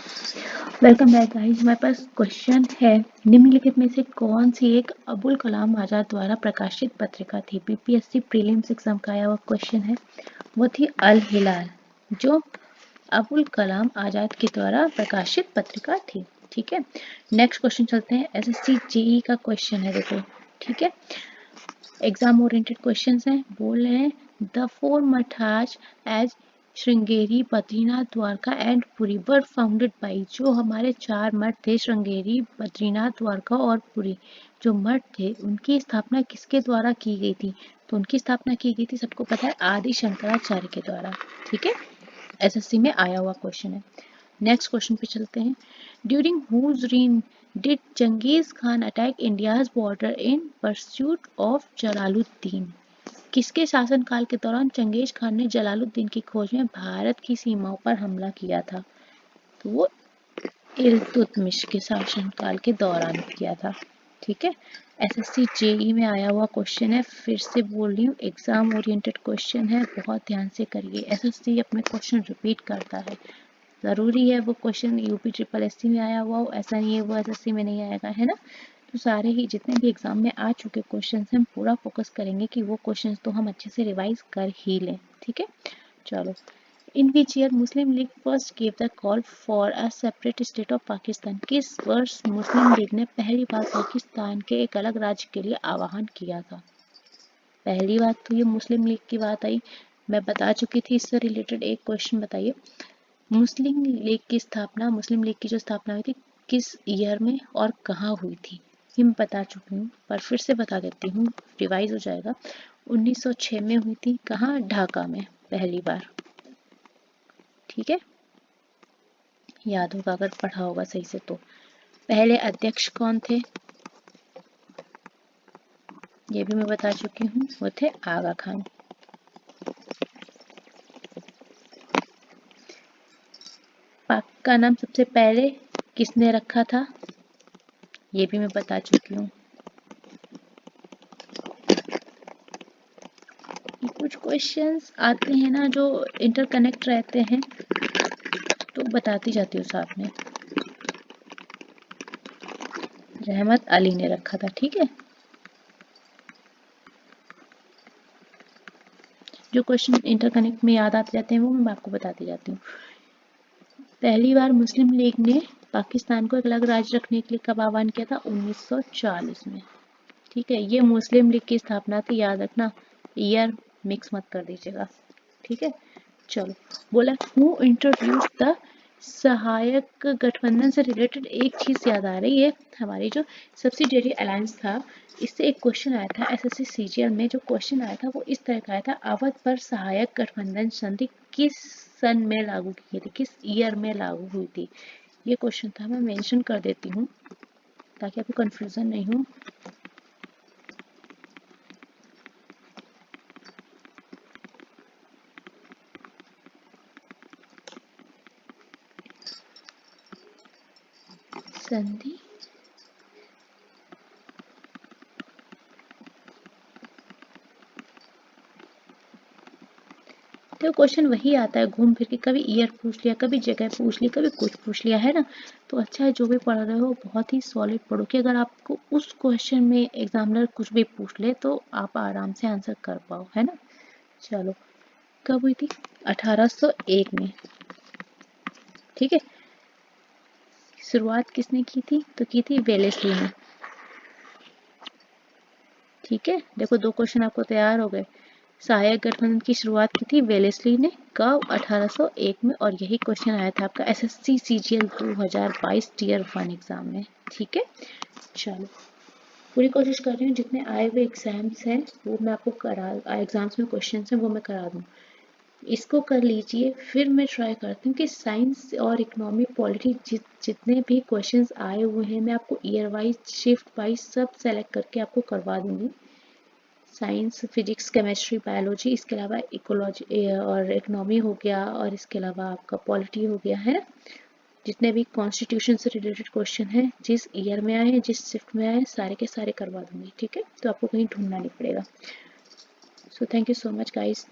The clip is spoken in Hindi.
Welcome back guys. हमारे पास क्वेश्चन है, निम्नलिखित में से कौन सी एक अबुल कलाम आजाद द्वारा प्रकाशित पत्रिका थी। बीपीएससी प्रीलिम्स एग्जाम का आया हुआ क्वेश्चन है। वो थी अल हिलाल, जो अबुल कलाम आजाद के द्वारा प्रकाशित पत्रिका थी। ठीक है, नेक्स्ट क्वेश्चन चलते हैं। एसएससी जेई का क्वेश्चन है, देखो। ठीक है, एग्जाम ओरिएंटेड क्वेश्चंस हैं। बोल रहे हैं the four mathas as Sringeri, Badrinath, Dwarka and Puri were founded by. जो हमारे चार मठ थे, श्रृंगेरी, बद्रीनाथ, द्वारका और पुरी, जो मठ थे उनकी स्थापना किसके द्वारा की गई थी? तो उनकी स्थापना की गई थी, सबको पता है, आदि शंकराचार्य के द्वारा। ठीक है, एसएससी में आया हुआ क्वेश्चन है। नेक्स्ट क्वेश्चन पे चलते हैं। During whose reign did Genghis Khan attack India's border in pursuit of Jalaluddin. किसके शासनकाल के दौरान चंगेज खान ने जलालुद्दीन की खोज में भारत की सीमाओं पर हमला किया था? तो वो इल्तुतमिश के शासनकाल के दौरान किया था। ठीक है, एसएससी जेई में आया हुआ क्वेश्चन है। फिर से बोल रही हूँ, एग्जाम ओरिएंटेड क्वेश्चन है, बहुत ध्यान से करिए। एसएससी अपने क्वेश्चन रिपीट करता है, जरूरी है वो क्वेश्चन यूपी ट्रिपल एससी में आया हुआ हो, ऐसा नहीं है वो एसएससी में नहीं आएगा, है ना। तो सारे ही जितने भी एग्जाम में आ चुके क्वेश्चंस हम पूरा फोकस करेंगे कि वो क्वेश्चंस तो हम अच्छे से रिवाइज कर ही लें। ठीक है, चलो। In which year Muslim League first give the call for a separate state of Pakistan. किस वर्ष मुस्लिम लीग ने पहली बार पाकिस्तान के एक अलग राज्य के लिए आह्वान किया था? पहली बात तो ये मुस्लिम लीग की बात आई, मैं बता चुकी थी। इससे रिलेटेड एक क्वेश्चन बताइए, मुस्लिम लीग की स्थापना, मुस्लिम लीग की जो स्थापना हुई थी, किस ईयर में और कहाँ हुई थी? ये मैं बता चुकी हूँ, पर फिर से बता देती हूँ, रिवाइज हो जाएगा। 1906 में हुई थी। कहाँ? ढाका में, पहली बार। ठीक है, याद होगा अगर पढ़ा होगा सही से तो। पहले अध्यक्ष कौन थे? ये भी मैं बता चुकी हूँ, वो थे आगा खान। पाक का नाम सबसे पहले किसने रखा था? ये भी मैं बता चुकी हूँ। कुछ क्वेश्चंस आते हैं ना जो इंटरकनेक्ट रहते हैं, तो बताती जाती हूँ साथ में। रहमत अली ने रखा था। ठीक है, जो क्वेश्चन इंटरकनेक्ट में याद आते जाते हैं वो मैं आपको बताती जाती हूँ। पहली बार मुस्लिम लीग ने पाकिस्तान को एक अलग राज्य रखने के लिए कब आह्वान किया था? 1940 में। ठीक है, ये मुस्लिम लीग की स्थापना थी, याद रखना, ईयर मिक्स मत कर दीजिएगा। ठीक है, चलो। बोला हु इंट्रोड्यूस द सहायक गठबंधन से रिलेटेड एक चीज याद आ रही है, हमारी जो सब्सिडियरी अलायंस था, इससे एक क्वेश्चन आया था एसएससी सीजीएल में। जो क्वेश्चन आया था वो इस तरह का आया था, अवध पर सहायक गठबंधन संधि किस सन में लागू की थी, किस ईयर में लागू हुई थी? ये क्वेश्चन था, मैं मेंशन कर देती हूँ ताकि आपको कंफ्यूजन नहीं हो। संधि तो क्वेश्चन वही आता है घूम फिर के, कभी ईयर पूछ लिया, कभी जगह पूछ ली, कभी कुछ पूछ लिया, है ना। तो अच्छा है जो भी पढ़ रहे हो बहुत ही सॉलिड पढ़ो, कि अगर आपको उस क्वेश्चन में एग्जामिनर कुछ भी पूछ ले तो आप आराम से आंसर कर पाओ, है ना। चलो, कब हुई थी? 1801 में। ठीक है, शुरुआत किसने की थी? तो की थी वेलेस्ली ने। ठीक है, देखो दो क्वेश्चन आपको तैयार हो गए। सहायक गठबंधन की शुरुआत की थी वेलेस्ली ने, कब? 1801 में। और यही क्वेश्चन आया था आपका एसएससी सीजीएल 2022 टीयर 1 एग्जाम में। ठीक है, चलो, पूरी कोशिश कर रही हूँ जितने आए हुए एग्जाम्स हैं वो मैं आपको एग्जाम्स में क्वेश्चन हैं वो मैं करा दूँ। इसको कर लीजिए, फिर मैं ट्राई करती हूँ कि साइंस और इकोनॉमी पॉलिटी जितने भी क्वेश्चंस आए हुए हैं मैं आपको ईयर वाइज, शिफ्ट वाइज सब सेलेक्ट करके आपको करवा दूंगी। साइंस, फिजिक्स, केमिस्ट्री, बायोलॉजी, इसके अलावा इकोलॉजी और इकोनॉमी हो गया, और इसके अलावा आपका पॉलिटी हो गया, है ना। जितने भी कॉन्स्टिट्यूशन से रिलेटेड क्वेश्चन हैं, जिस ईयर में आए हैं, जिस शिफ्ट में आए, सारे के सारे करवा दूंगी। ठीक है, तो आपको कहीं ढूंढना नहीं पड़ेगा। So thank you so much guys.